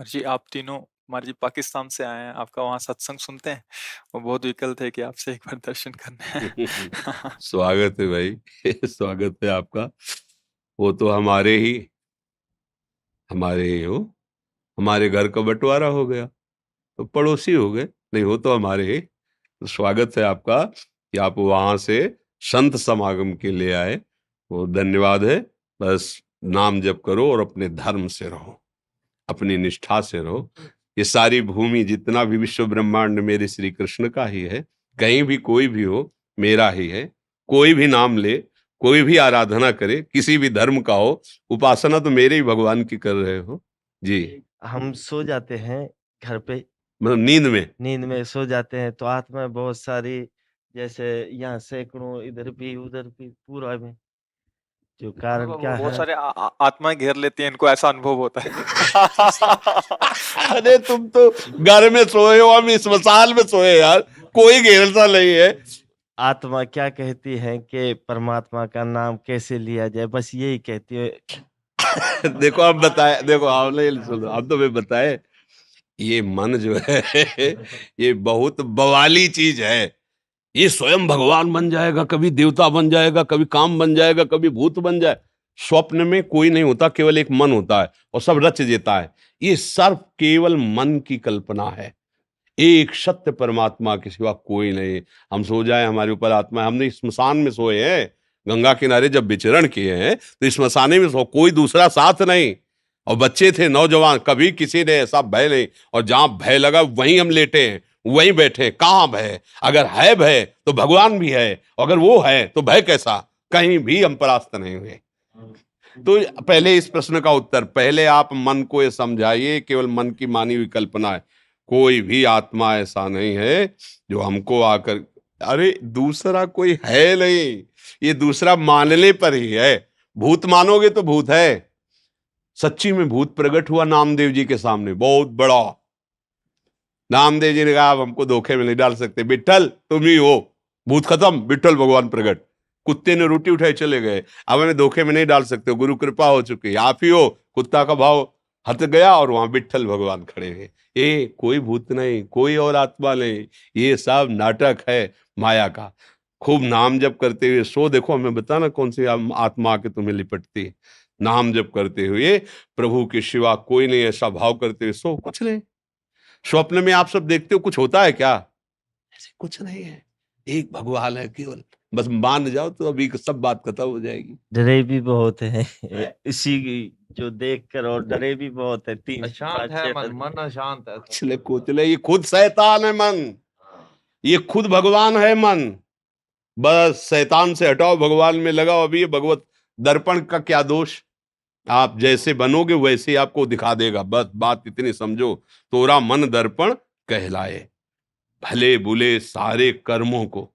और जी आप तीनों कुमार जी पाकिस्तान से आए हैं, आपका वहाँ सत्संग सुनते हैं? वो बहुत विकल थे कि आपसे एक बार दर्शन करने हैं। स्वागत है भाई। स्वागत है आपका। वो तो हमारे हो, हमारे घर का बंटवारा हो गया तो पड़ोसी हो गए, नहीं हो तो हमारे ही। तो स्वागत है आपका कि आप वहां से संत समागम के लिए आए। वो धन्यवाद है। बस नाम जप करो और अपने धर्म से रहो, अपनी निष्ठा से रहो। ये सारी भूमि जितना भी विश्व ब्रह्मांड मेरे श्री कृष्ण का ही है। कहीं भी कोई भी हो मेरा ही है। कोई भी नाम ले, कोई भी आराधना करे, किसी भी धर्म का हो, उपासना तो मेरे ही भगवान की कर रहे हो जी। हम सो जाते हैं घर पे, मतलब नींद में सो जाते हैं तो आत्मा बहुत सारी, जैसे यहाँ सैकड़ों, इधर भी उधर भी, पूरा में। जो कारण क्या बहुत है? सारे आत्माएं घेर लेती हैं, इनको ऐसा अनुभव होता है। अरे तुम तो घर में सोए हो, हम स्मशान में सोए यार, कोई घेरता नहीं है। आत्मा क्या कहती है कि परमात्मा का नाम कैसे लिया जाए, बस यही कहती है। देखो आप बताए, देखो आपने सुनो, आप तो मैं बताए, ये मन जो है ये बहुत बवाली चीज है। ये स्वयं भगवान बन जाएगा, कभी देवता बन जाएगा, कभी काम बन जाएगा, कभी भूत बन जाए। स्वप्न में कोई नहीं होता, केवल एक मन होता है और सब रच देता है। ये सब केवल मन की कल्पना है। एक सत्य परमात्मा के सिवा कोई नहीं। हम सो जाए हमारे ऊपर आत्मा है। हमने स्मशान में सोए हैं, गंगा किनारे जब विचरण किए हैं तो स्मशाने में सो, कोई दूसरा साथ नहीं। और बच्चे थे, नौजवान, कभी किसी ने ऐसा भय नहीं। और जहां भय लगा वहीं हम लेटे हैं, वहीं बैठे हैं। कहाँ भय? अगर है भय तो भगवान भी है, अगर वो है तो भय कैसा? कहीं भी हम परास्त नहीं हुए। तो पहले इस प्रश्न का उत्तर, पहले आप मन को ये समझाइए, केवल मन की मानी हुई कल्पना है। कोई भी आत्मा ऐसा नहीं है जो हमको आकर, अरे दूसरा कोई है नहीं, ये दूसरा मानने पर ही है। भूत मानोगे तो भूत है। सच्ची में भूत प्रकट हुआ नामदेव जी के सामने, बहुत बड़ा। नामदेव जी ने कहा आप हमको धोखे में नहीं डाल सकते, विट्ठल तुम ही हो, भूत खत्म, विट्ठल भगवान प्रकट। कुत्ते ने रोटी उठाई चले गए, अब हमें धोखे में नहीं डाल सकते, गुरु कृपा हो चुकी, आप ही हो। कुत्ता का भाव हट गया और वहां विट्ठल भगवान खड़े हैं। ये कोई भूत नहीं, कोई और आत्मा नहीं, ये सब नाटक है माया का। खूब नाम जप करते हुए सो, देखो हमें बताना कौन सी आत्मा आके तुम्हें लिपटती है। नाम जप करते हुए प्रभु के सिवा कोई नहीं, ऐसा भाव करते हुए सो, कुछ नहीं। स्वप्न में आप सब देखते हो, कुछ होता है क्या? ऐसे कुछ नहीं है, एक भगवान है केवल। बस मान जाओ तो अभी सब बात खत्म हो जाएगी। डरे भी बहुत है इसी की, जो देख कर, और डरे भी बहुत है। तीन अशांत है मन, मन अशांत है। कुचले कुचले, ये खुद शैतान है मन, ये खुद भगवान है मन। बस शैतान से हटाओ, भगवान में लगाओ। अभी ये भगवत दर्पण का क्या दोष? आप जैसे बनोगे वैसे ही आपको दिखा देगा। बस बात इतनी समझो, तोरा मन दर्पण कहलाए। भले बुले सारे कर्मों को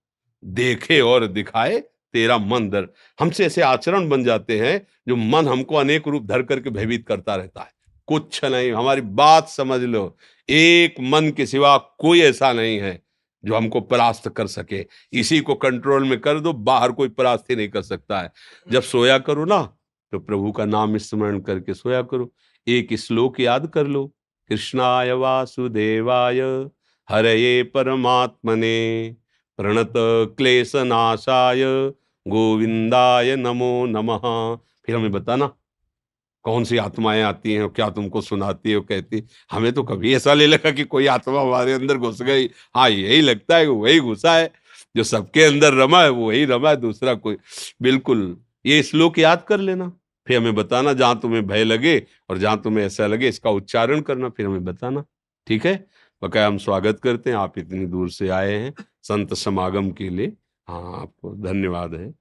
देखे और दिखाए तेरा मन दर। हमसे ऐसे आचरण बन जाते हैं जो मन हमको अनेक रूप धर करके भयभीत करता रहता है। कुछ नहीं, हमारी बात समझ लो। एक मन के सिवा कोई ऐसा नहीं है जो हमको परास्त कर सके। इसी को कंट्रोल में कर दो, बाहर कोई परास्त ही नहीं कर सकता है। जब सोया करो ना तो प्रभु का नाम स्मरण करके सोया करो। एक श्लोक याद कर लो, कृष्णाय वासुदेवाय हरये परमात्मने प्रणत क्लेशनाशाय गोविंदाय नमो नमः। फिर हमें बताना कौन सी आत्माएं आती हैं और क्या तुमको सुनाती है और कहती। हमें तो कभी ऐसा नहीं लगा कि कोई आत्मा हमारे अंदर घुस गई। हाँ, यही लगता है कि वही घुसा है, जो सबके अंदर रमा है वो वही रमा है, दूसरा कोई। बिल्कुल, ये श्लोक याद कर लेना, फिर हमें बताना। जहां तुम्हें भय लगे और जहां तुम्हें ऐसा लगे, इसका उच्चारण करना, फिर हमें बताना, ठीक है? बकाया हम स्वागत करते हैं, आप इतनी दूर से आए हैं संत समागम के लिए। हाँ, आपको धन्यवाद है।